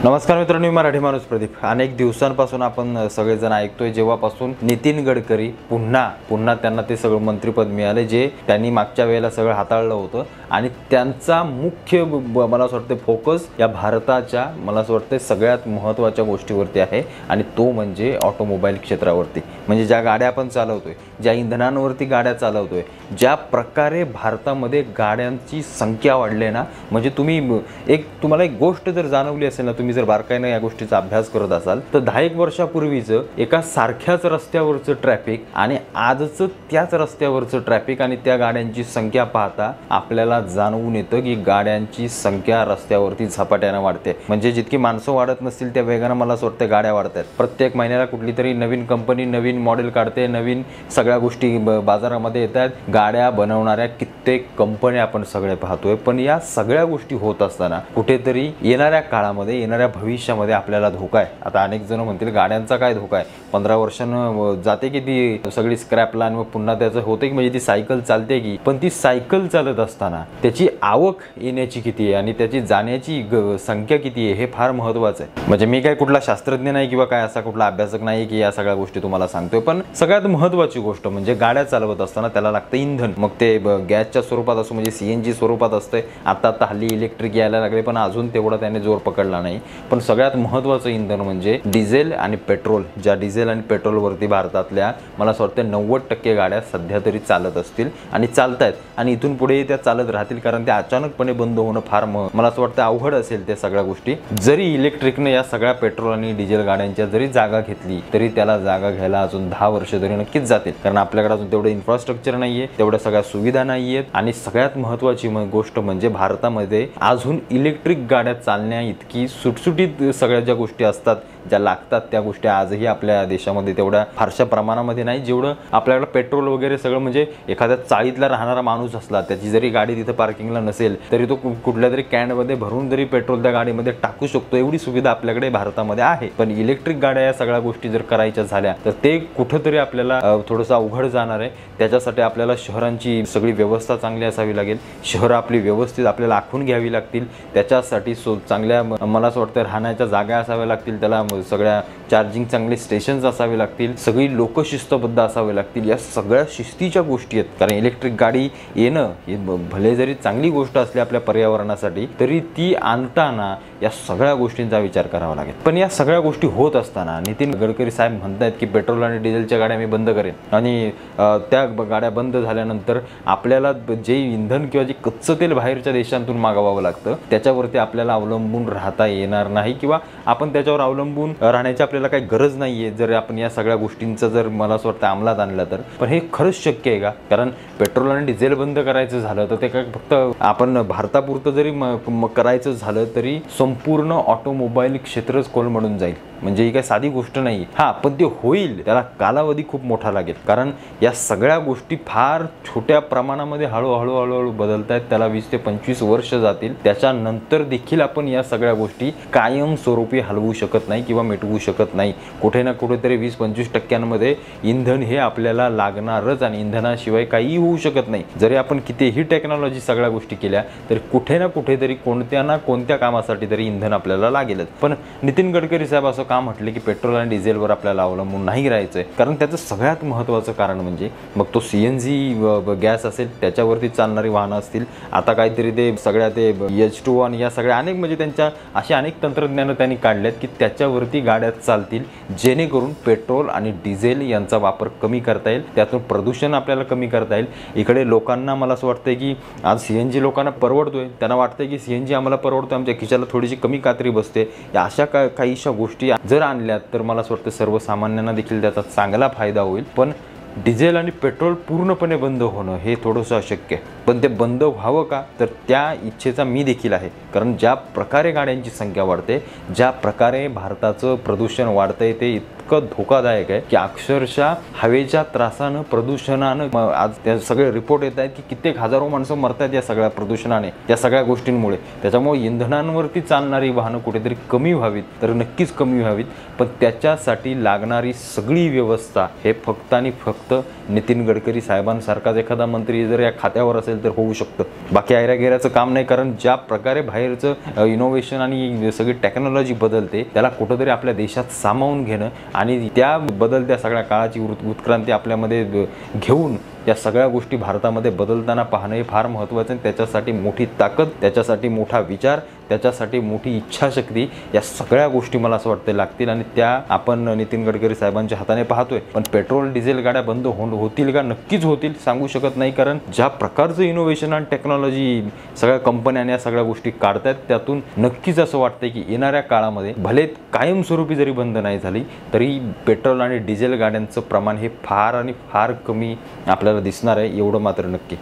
नमस्कार मित्रांनो, मी मराठी माणूस प्रदीप। अनेक दिवसांपासून आपण सगळेजण ऐकतोय जेव्हापासून नितीन गडकरी पुन्हा त्यांना ते सगळं मंत्रिपद मिळाले जे त्यांनी मागच्या वेळेला सगळं हाताळलं होतं आणि त्यांचा मुख्य मला असं वाटतं फोकस या भारताच्या मला असं वाटतं सगळ्यात महत्त्वाच्या गोष्टीवरती आहे आणि तो म्हणजे ऑटोमोबाईल क्षेत्रावरती। म्हणजे ज्या गाड्या आपण चालवतोय, ज्या इंधनांवरती गाड्या चालवतोय, ज्या प्रकारे भारतामध्ये गाड्यांची संख्या वाढली आहे ना, म्हणजे तुम्हाला एक गोष्ट जर जाणवली असेल ना, तुम्ही जर बारकाईने या गोष्टीचा अभ्यास करत असाल तर 10 वर्षापूर्वीचं एका सारख्याच रस्त्यावरचं ट्रॅफिक आणि आजचं त्याच रस्त्यावरचं ट्रॅफिक आणि त्या गाड्यांची संख्या पाहता आपल्याला जाणवून येतं की गाड्यांची संख्या रस्त्यावरती झपाट्याने वाढते। म्हणजे जितकी माणसं वाढत नसतील त्या वेगाने मला असं वाटतं गाड्या वाढतात। प्रत्येक महिन्याला कुठली तरी नवीन कंपनी नवीन मॉडेल काढते, नवीन सगळ्या गोष्टी बाजारामध्ये येतात, गाड्या बनवणाऱ्या कित्येक कंपन्या आपण सगळे पाहतोय। पण या सगळ्या गोष्टी होत असताना कुठेतरी येणाऱ्या काळामध्ये येणाऱ्या भविष्यामध्ये आपल्याला धोका आहे। आता अनेक जण म्हणतील गाड्यांचा काय धोका आहे, 15 वर्षांनी जाते की ती सगळी स्क्रॅप लाईन व पुन्हा त्याचं होते की म्हणजे ती सायकल चालते की, पण ती सायकल चालत असताना त्याची आवक येण्याची किती आहे आणि त्याची जाण्याची संख्या किती आहे हे फार महत्त्वाचं आहे। म्हणजे मी काय कुठला शास्त्रज्ञ नाही किंवा काय असा कुठला अभ्यासक नाही की या सगळ्या गोष्टी तुम्हाला सांगतोय, पण सगळ्यात महत्त्वाची गोष्ट म्हणजे गाड्या चालवत असताना त्याला लागतं इंधन। मग ते गॅसच्या स्वरूपात असो म्हणजे CNG स्वरूपात असते, आता हल्ली इलेक्ट्रिक यायला लागले पण अजून तेवढा त्याने जोर पकडला नाही। पण सगळ्यात महत्त्वाचं इंधन म्हणजे डिझेल आणि पेट्रोल। ज्या डिझेल आणि पेट्रोलवरती भारतातल्या मला असं वाटतं 90% गाड्या सध्या तरी चालत असतील आणि चालतायत आणि इथून पुढे त्या चालत राहतील, कारण त्या अचानकपणे बंद होणं फार मला असं वाटतं अवघड असेल। त्या सगळ्या गोष्टी जरी इलेक्ट्रिकने या सगळ्या पेट्रोल आणि डिझेल गाड्यांच्या जरी जागा घेतली तरी त्याला जागा घ्यायला अजून 10 वर्ष तरी नक्कीच जातील, कारण आपल्याकडे अजून तेवढं इन्फ्रास्ट्रक्चर नाहीये, तेवढ्या सगळ्या सुविधा नाहीयेत आणि सगळ्यात महत्त्वाची गोष्ट म्हणजे भारतामध्ये अजून इलेक्ट्रिक गाड्या चालण्या इतकी सुटसुटीत सगळ्या ज्या गोष्टी असतात ज्या लागतात त्या गोष्टी आजही आपल्या देशामध्ये तेवढ्या फारशा प्रमाणामध्ये नाही जेवढं आपल्याकडे पेट्रोल वगैरे सगळं। म्हणजे एखाद्या चाळीतला राहणारा माणूस असला, त्याची जरी गाडी तिथं पार्किंगला नसेल तरी तो कुठल्या तरी कॅनमध्ये भरून जरी पेट्रोल त्या गाडीमध्ये टाकू शकतो, एवढी सुविधा आपल्याकडे भारतामध्ये आहे। पण इलेक्ट्रिक गाड्या या सगळ्या गोष्टी जर करायच्या झाल्या तर ते कुठंतरी आपल्याला थोडंसं अवघड जाणार आहे। त्याच्यासाठी आपल्याला शहरांची सगळी व्यवस्था चांगली असावी लागेल, शहरं आपली व्यवस्थित आपल्याला आखून घ्यावी लागतील, त्याच्यासाठी चांगल्या मला असं वाटतं राहण्याच्या जागा असाव्या लागतील, त्याला सगळ्या चार्जिंग चांगले स्टेशन्स असावे लागतील, सगळी लोक शिस्तबद्ध असावे लागतील। या सगळ्या शिस्तीच्या गोष्टी आहेत, कारण इलेक्ट्रिक गाडी येणं हे भले जरी चांगली गोष्ट असली आपल्या पर्यावरणासाठी तरी ती आणताना या सगळ्या गोष्टींचा विचार करावा लागेल। पण या सगळ्या गोष्टी होत असताना नितीन गडकरी साहेब म्हणतात की पेट्रोल आणि डिझेलच्या गाड्या मी बंद करेन आणि त्या गाड्या बंद झाल्यानंतर आपल्याला जे इंधन किंवा जे कच्चं तेल बाहेरच्या देशांतून मागवावं लागतं त्याच्यावरती आपल्याला अवलंबून राहता येणार नाही किंवा आपण त्याच्यावर अवलंबून राहण्याची आपल्याला काही गरज नाहीये जर आपण या सगळ्या गोष्टींचं जर मला असं वाटतं अंमलात आणलं तर। पण हे खरंच शक्य आहे का? कारण पेट्रोल आणि डिझेल बंद करायचं झालं तर ते काय फक्त आपण भारतापुरतं जरी करायचं झालं तरी संपूर्ण ऑटोमोबाईल क्षेत्रच कोलमडून जाईल। म्हणजे ही काही साधी गोष्ट नाही। हा, पण ते होईल त्याला कालावधी खूप मोठा लागेल, कारण या सगळ्या गोष्टी फार छोट्या प्रमाणामध्ये हळूहळू बदलत आहेत। त्याला 20 ते 25 वर्ष जातील, त्याच्यानंतर देखील आपण या सगळ्या गोष्टी कायम स्वरूपी हलवू शकत नाही किंवा मिटवू शकत नाही। कुठे ना कुठेतरी 20-25% इंधन हे आपल्याला लागणारच आणि इंधनाशिवाय काहीही होऊ शकत नाही। जरी आपण कितीही टेक्नॉलॉजी सगळ्या गोष्टी केल्या तरी कुठे ना कुठेतरी कोणत्या ना कोणत्या कामासाठी तरी इंधन आपल्याला लागेलच। पण नितीन गडकरी साहेब असं का म्हटले की पेट्रोल आणि डिझेलवर आपल्याला अवलंबून नाही राहायचंय, कारण त्याचं सगळ्यात महत्त्वाचं कारण म्हणजे मग तो CNG गॅस असेल, त्याच्यावरती चालणारी वाहनं असतील, आता काहीतरी ते सगळ्या ते H2 आणि या सगळ्या अनेक म्हणजे त्यांच्या अशी अनेक तंत्रज्ञानं त्यांनी काढल्यात की त्याच्यावरती गाड्या चालतील, जेणेकरून पेट्रोल आणि डिझेल यांचा वापर कमी करता येईल, त्यातून प्रदूषण आपल्याला कमी करता येईल। इकडे लोकांना मला असं वाटतंय की आज CNG लोकांना परवडतोय, त्यांना वाटतंय की CNG आम्हाला परवडतोय, आमच्या खिशाला थोडीशी कमी कात्री बसते। या अशा काहीशा गोष्टी जर आणल्यात तर मला असं वाटतं सर्वसामान्यांना देखील त्याचा चांगला फायदा होईल। पण डिझेल आणि पेट्रोल पूर्णपणे बंद होणं हे थोडंसं अशक्य आहे, पण ते बंद व्हावं का तर त्या इच्छेचा मी देखील आहे। कारण ज्या प्रकारे गाड्यांची संख्या वाढते, ज्या प्रकारे भारताचं प्रदूषण वाढतंय ते इतकं धोकादायक आहे की अक्षरशः हवेच्या त्रासानं, प्रदूषणानं आज त्या सगळे रिपोर्ट येत आहेत की कित्येक हजारो माणसं मरतात या सगळ्या प्रदूषणाने, या सगळ्या गोष्टींमुळे. त्याच्यामुळे इंधनांवरती चालणारी वाहनं कुठेतरी कमी व्हावीत, तर नक्कीच कमी व्हावीत, पण त्याच्यासाठी लागणारी सगळी व्यवस्था हे फक्त आणि फक्त नितीन गडकरी साहेबांसारखाच एखादा मंत्री जर या खात्यावर असेल तर होऊ शकतं. बाकी ऐरागेऱ्याचं काम नाही, कारण ज्या प्रकारे बाहेरचं इनोव्हेशन आणि सगळी टेक्नॉलॉजी बदलते त्याला कुठंतरी आपल्या देशात सामावून घेणं आणि त्या बदलत्या सगळ्या काळाची उत्क्रांती आपल्यामध्ये घेऊन या सगळ्या गोष्टी भारतामध्ये बदलताना पाहणं हे फार महत्त्वाचं आहे. त्याच्यासाठी मोठी ताकद, त्याच्यासाठी मोठा विचार, त्याच्यासाठी मोठी इच्छाशक्ती, या सगळ्या गोष्टी मला असं वाटतं लागतील आणि त्या आपण नितीन गडकरी साहेबांच्या हाताने पाहतोय. पण पेट्रोल डिझेल गाड्या बंद होतील का? नक्कीच होतील, सांगू शकत नाही, कारण ज्या प्रकारचं इनोव्हेशन आणि टेक्नॉलॉजी सगळ्या कंपन्या या सगळ्या गोष्टी काढतात त्यातून नक्कीच असं वाटतंय की येणाऱ्या काळामध्ये भले कायमस्वरूपी जरी बंद नाही झाली तरी पेट्रोल आणि डिझेल गाड्यांचं प्रमाण हे फार आणि फार कमी आपल्याला दिसणार आहे, एवढं मात्र नक्की.